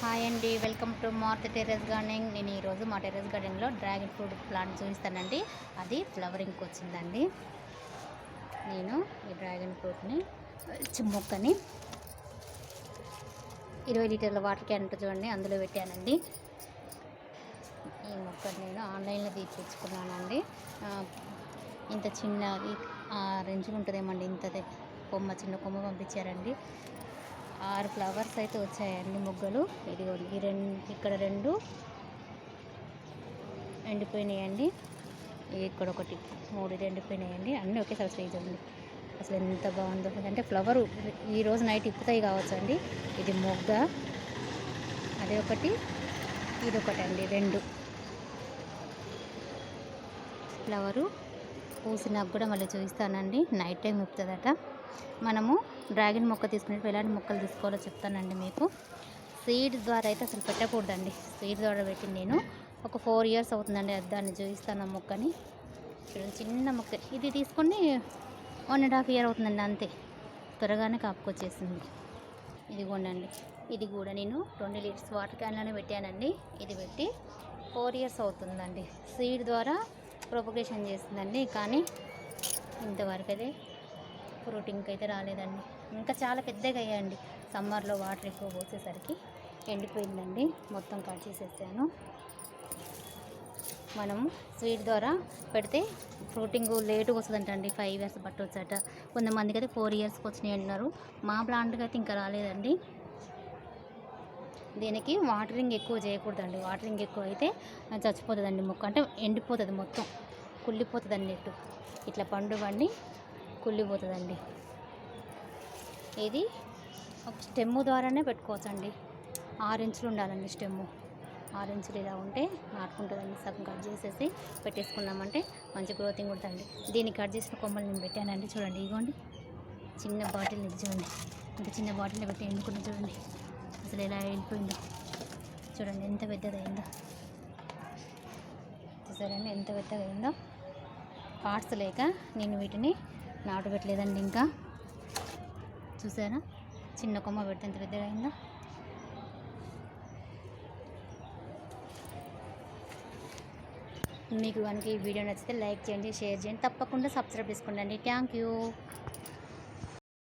Hi అండి, welcome to మార్త్ terrace gardening. నేను ఈరోజు మా టెర్రస్ గార్డెన్లో డ్రాగన్ ఫ్రూట్ ప్లాంట్ చూపిస్తానండి. అది ఫ్లవరింగ్కి వచ్చిందండి. నేను ఈ డ్రాగన్ ఫ్రూట్ని మొక్కని 20 లీటర్ల వాటర్ క్యాన్ చూడండి, అందులో పెట్టానండి. ఈ మొక్కని నేను ఆన్లైన్లో తెచ్చుకున్నానండి. ఇంత చిన్న రెంచులు ఉంటుందేమండి, ఇంతదే చిన్న కొమ్మ పంపించారండి. 6 ఫ్లవర్స్ అయితే వచ్చాయండి, మొగ్గలు. ఇదిగోండి, ఇక్కడ 2 ఎండిపోయినాయండి. ఇక్కడ ఒకటి 3 ఎండిపోయినాయండి. అన్నీ ఒకేసారి స్టేజ్ ఉంది. అసలు ఎంత బాగుందో అంటే ఫ్లవరు ఈరోజు నైట్ ఇప్పుతాయి కావచ్చు అండి. ఇది మొగ్గ, అదే ఒకటి, ఇదొకటి అండి. 2 ఫ్లవరు పూసినాక కూడా మళ్ళీ చూపిస్తానండి. నైట్ టైం ఇప్పుతుందట. మనము డ్రాగన్ మొక్క తీసుకునేటప్పుడు ఎలాంటి మొక్కలు తీసుకోవాలో చెప్తానండి మీకు. సీడ్ ద్వారా అయితే అసలు పెట్టకూడదండి. సీడ్ ద్వారా పెట్టింది నేను ఒక 4 ఇయర్స్ అవుతుందండి. దాన్ని చూపిస్తాను. ఆ మొక్కని చూడండి, చిన్న మొక్క. ఇది తీసుకొని 1.5 ఇయర్ అవుతుందండి, అంతే. త్వరగానే కాపుకొచ్చేసింది. ఇదిగోండి, ఇది కూడా నేను 20 లీటర్స్ వాటర్ క్యాన్లోనే పెట్టానండి. ఇది పెట్టి 4 ఇయర్స్ అవుతుందండి. సీడ్ ద్వారా ప్రొపగేషన్ చేస్తుందండి, కానీ ఇంతవరకు అయితే ఫ్రూటింగ్ అయితే రాలేదండి. ఇంకా చాలా పెద్దగా అయ్యాయండి. సమ్మర్లో వాటర్ ఎక్కువ పోసేసరికి ఎండిపోయిందండి. మొత్తం కట్ చేసేసాను. మనము స్వీట్ ద్వారా పెడితే ఫ్రూటింగ్ లేటుగా వస్తుందంటండి. 5 ఇయర్స్ పట్టవచ్చట. కొంతమందికి అయితే 4 ఇయర్స్కి వచ్చినాయి అంటున్నారు. మా ప్లాంట్కి అయితే ఇంకా రాలేదండి. దీనికి వాటరింగ్ ఎక్కువ చేయకూడదండి. వాటరింగ్ ఎక్కువ అయితే చచ్చిపోతుందండి మొక్క. అంటే ఎండిపోతుంది, మొత్తం కుళ్ళిపోతుంది అన్నట్టు. ఇట్లా పండు పండి కుళ్ళిపోతుందండి. ఇది ఒక స్టెమ్ ద్వారానే పెట్టుకోవచ్చండి. 6 ఇంచులు ఉండాలండి స్టెమ్ము. 6 ఇంచులు ఇలా ఉంటే నాటుకుంటుందండి. సగం కట్ చేసేసి పెట్టేసుకున్నామంటే మంచి గ్రోతింగ్ ఉంటుందండి. దీన్ని కట్ చేసిన కొమ్మలు నేను పెట్టానండి. చూడండి, ఇదిగోండి, చిన్న బాటిల్. ఇది చూడండి, ఇంత చిన్న బాటిల్లో పెట్టి ఎండుకున్న. చూడండి అసలు ఎలా వెళ్ళిపోయిందో. చూడండి ఎంత పెద్దదైందో. చూసారండి ఎంత పెద్దగా అయిందో. పార్ట్స్ లేక నేను వీటిని నాటు పెట్టలేదండి. ఇంకా చూసారా, చిన్న కొమ్మ పెడితే ఎంత పెద్దగా అయిందో. మీకు కనుక ఈ వీడియో నచ్చితే లైక్ చేయండి, షేర్ చేయండి, తప్పకుండా సబ్స్క్రైబ్ చేసుకోండి. Thank you.